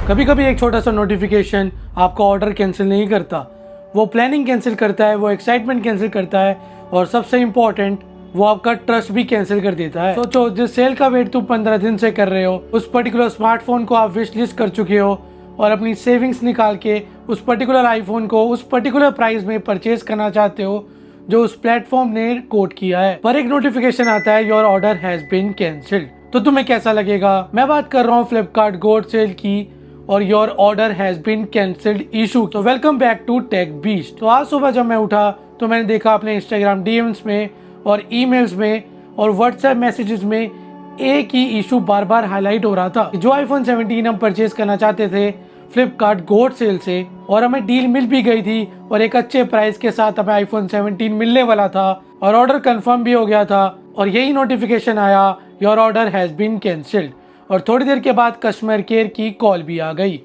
कभी कभी एक छोटा सा नोटिफिकेशन आपका ऑर्डर कैंसिल नहीं करता, वो प्लानिंग कैंसिल करता है, वो एक्साइटमेंट कैंसिल करता है और सबसे इम्पोर्टेंट वो आपका ट्रस्ट भी कैंसिल कर देता है। सोचो, जिस सेल का वेट तुम 15 दिन से कर रहे हो, उस पर्टिकुलर स्मार्टफोन को आप विश लिस्ट कर चुके हो और अपनी सेविंग्स निकाल के उस पर्टिकुलर आईफोन को उस पर्टिकुलर प्राइस में परचेज करना चाहते हो जो उस प्लेटफॉर्म ने कोट किया है, पर एक नोटिफिकेशन आता है your order has been cancelled. तो तुम्हें कैसा लगेगा? मैं बात कर रहा हूँ फ्लिपकार्ट गोड सेल की और your order has been cancelled issue. तो welcome back to Tech Beast. तो आज सुबह जब मैं उठा तो मैंने देखा अपने इंस्टाग्राम डीएम्स में और ईमेल्स में और व्हाट्सएप मैसेजेस में एक ही इशू बार बार हाईलाइट हो रहा था। जो आईफोन 17 हम परचेज करना चाहते थे फ्लिपकार्ट गोड सेल से और हमें डील मिल भी गई थी और एक अच्छे प्राइस के साथ हमें आईफोन 17 मिलने वाला था और ऑर्डर कंफर्म भी हो गया था और यही नोटिफिकेशन आया your order has been cancelled. और थोड़ी देर के बाद कस्टमर केयर की कॉल भी आ गई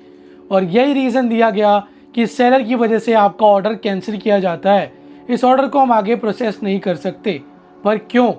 और यही रीज़न दिया गया कि सेलर की वजह से आपका ऑर्डर कैंसिल किया जाता है, इस ऑर्डर को हम आगे प्रोसेस नहीं कर सकते। पर क्यों?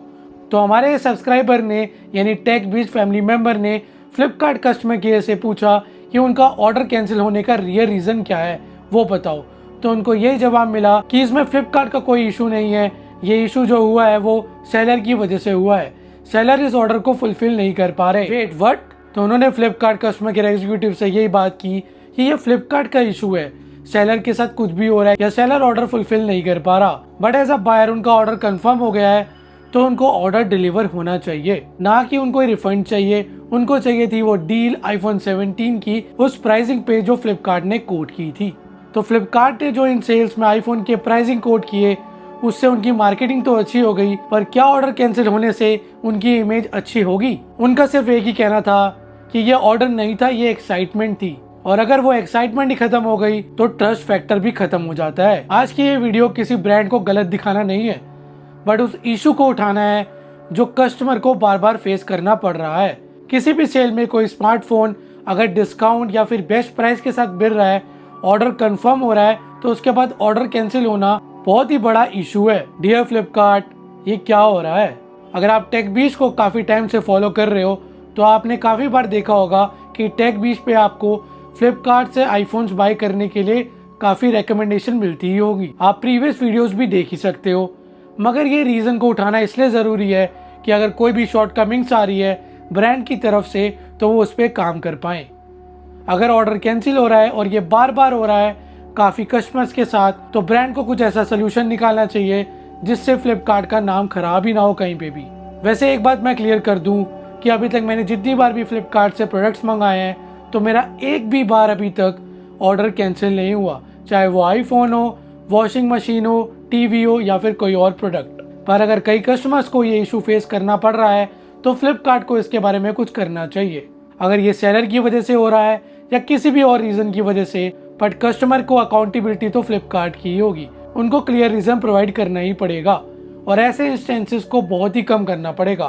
तो हमारे सब्सक्राइबर ने यानी टेक बीस्ट फैमिली मेंबर ने फ्लिपकार्ट कस्टमर केयर से पूछा कि उनका ऑर्डर कैंसिल होने का रियल रीज़न क्या है, वो बताओ। तो उनको यही जवाब मिला कि इसमें फ्लिपकार्ट का कोई इशू नहीं है, ये इशू जो हुआ है वो सेलर की वजह से हुआ है, सेलर इस ऑर्डर को फुलफिल नहीं कर पा रहे। Wait what? तो उन्होंने फ्लिपकार्ट कस्टमर केयर एग्जीक्यूटिव से यही बात की कि ये फ्लिपकार्ट का इशू है, सेलर के साथ कुछ भी हो रहा है या सेलर ऑर्डर फुलफिल नहीं कर पा रहा। बट एज अ बायर उनका ऑर्डर कंफर्म हो गया है तो उनको ऑर्डर डिलीवर होना चाहिए, ना कि उनको रिफंड चाहिए। उनको चाहिए थी वो डील आईफोन 17 की उस प्राइसिंग पे जो फ्लिपकार्ट ने कोट की थी। तो फ्लिपकार्ट ने जो इन सेल्स में आईफोन के प्राइसिंग कोट किए उससे उनकी मार्केटिंग तो अच्छी हो गई, पर क्या ऑर्डर कैंसिल होने से उनकी इमेज अच्छी होगी? उनका सिर्फ एक ही कहना था कि ये ऑर्डर नहीं था, ये एक्साइटमेंट थी, और अगर वो एक्साइटमेंट ही खत्म हो गई तो ट्रस्ट फैक्टर भी खत्म हो जाता है। आज की ये वीडियो किसी ब्रांड को गलत दिखाना नहीं है, बट उस इशू को उठाना है जो कस्टमर को बार बार फेस करना पड़ रहा है। किसी भी सेल में कोई स्मार्टफोन अगर डिस्काउंट या फिर बेस्ट प्राइस के साथ मिल रहा है, ऑर्डर कंफर्म हो रहा है, तो उसके बाद ऑर्डर कैंसिल होना बहुत ही बड़ा इशू है। डियर फ्लिपकार्ट, ये क्या हो रहा है? अगर आप टेक बीस्ट को काफ़ी टाइम से फॉलो कर रहे हो तो आपने काफ़ी बार देखा होगा कि टेक बीस्ट पे आपको फ्लिपकार्ट से आईफोन्स बाय करने के लिए काफ़ी रिकमेंडेशन मिलती ही होगी। आप प्रीवियस वीडियोस भी देख ही सकते हो, मगर ये रीज़न को उठाना इसलिए ज़रूरी है कि अगर कोई भी शॉर्टकमिंग्स आ रही है ब्रांड की तरफ से तो वो उस पर काम कर पाएँ। अगर ऑर्डर कैंसिल हो रहा है और ये बार बार हो रहा है काफ़ी कस्टमर्स के साथ, तो ब्रांड को कुछ ऐसा सोल्यूशन निकालना चाहिए जिससे फ्लिपकार्ट का नाम खराब ही ना हो कहीं पे भी। वैसे एक बात मैं क्लियर कर दूं कि अभी तक मैंने जितनी बार भी फ्लिपकार्ट से प्रोडक्ट्स मंगाए हैं तो मेरा एक भी बार अभी तक ऑर्डर कैंसिल नहीं हुआ, चाहे वो आईफोन हो, वॉशिंग मशीन हो, टीवी हो या फिर कोई और प्रोडक्ट। पर अगर कई कस्टमर्स को ये इशू फेस करना पड़ रहा है तो फ्लिपकार्ट को इसके बारे में कुछ करना चाहिए। अगर ये सेलर की वजह से हो रहा है या किसी भी और रीज़न की वजह से, बट कस्टमर को अकाउंटेबिलिटी तो फ्लिपकार्ट की ही होगी, उनको क्लियर रीज़न प्रोवाइड करना ही पड़ेगा और ऐसे इंस्टेंसेस को बहुत ही कम करना पड़ेगा।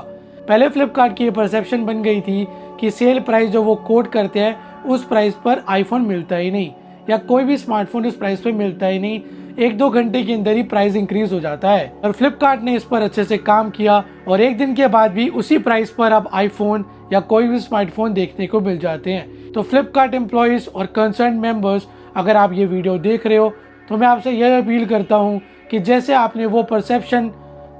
पहले फ्लिपकार्ट की ये परसेप्शन बन गई थी कि सेल प्राइस जो वो कोट करते हैं उस प्राइस पर आईफोन मिलता ही नहीं या कोई भी स्मार्टफोन उस प्राइस पे मिलता ही नहीं, 1-2 घंटे के अंदर ही प्राइस इंक्रीज हो जाता है। और फ्लिपकार्ट ने इस पर अच्छे से काम किया और एक दिन के बाद भी उसी प्राइस पर अब आईफोन या कोई भी स्मार्टफोन देखने को मिल जाते हैं। तो फ्लिपकार्ट एम्प्लॉयज़ और कंसर्न मेंबर्स, अगर आप ये वीडियो देख रहे हो तो मैं आपसे यह अपील करता हूँ कि जैसे आपने वो परसेप्शन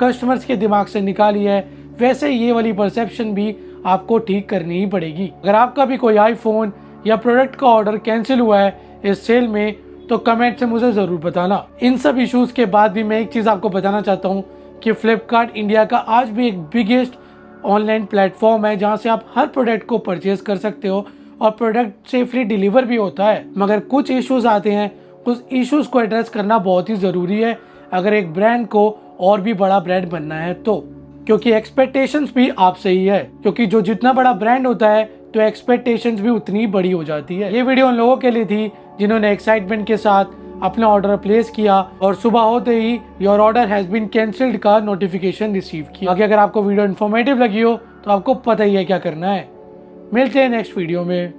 कस्टमर्स के दिमाग से निकाली है, वैसे ये वाली परसेप्शन भी आपको ठीक करनी ही पड़ेगी। अगर आपका भी कोई आईफोन या प्रोडक्ट का ऑर्डर कैंसिल हुआ है इस सेल में तो कमेंट से मुझे ज़रूर बताना। इन सब इश्यूज़ के बाद भी मैं एक चीज़ आपको बताना चाहता हूँ कि फ्लिपकार्ट इंडिया का आज भी एक बिगेस्ट ऑनलाइन प्लेटफॉर्म है जहाँ से आप हर प्रोडक्ट को परचेज कर सकते हो और प्रोडक्ट सेफली डिलीवर भी होता है। मगर कुछ इश्यूज आते हैं, उस इश्यूज को एड्रेस करना बहुत ही ज़रूरी है अगर एक ब्रांड को और भी बड़ा ब्रांड बनना है तो, क्योंकि एक्सपेक्टेशंस भी आपसे ही है, क्योंकि जो जितना बड़ा ब्रांड होता है तो एक्सपेक्टेशंस भी उतनी बड़ी हो जाती है। ये वीडियो उन लोगों के लिए थी जिन्होंने एक्साइटमेंट के साथ अपना ऑर्डर प्लेस किया और सुबह होते ही your order has been cancelled का नोटिफिकेशन रिसीव किया। बाकी अगर आपको वीडियो इन्फॉर्मेटिव लगी हो तो आपको पता ही है क्या करना है। मिलते हैं नेक्स्ट वीडियो में।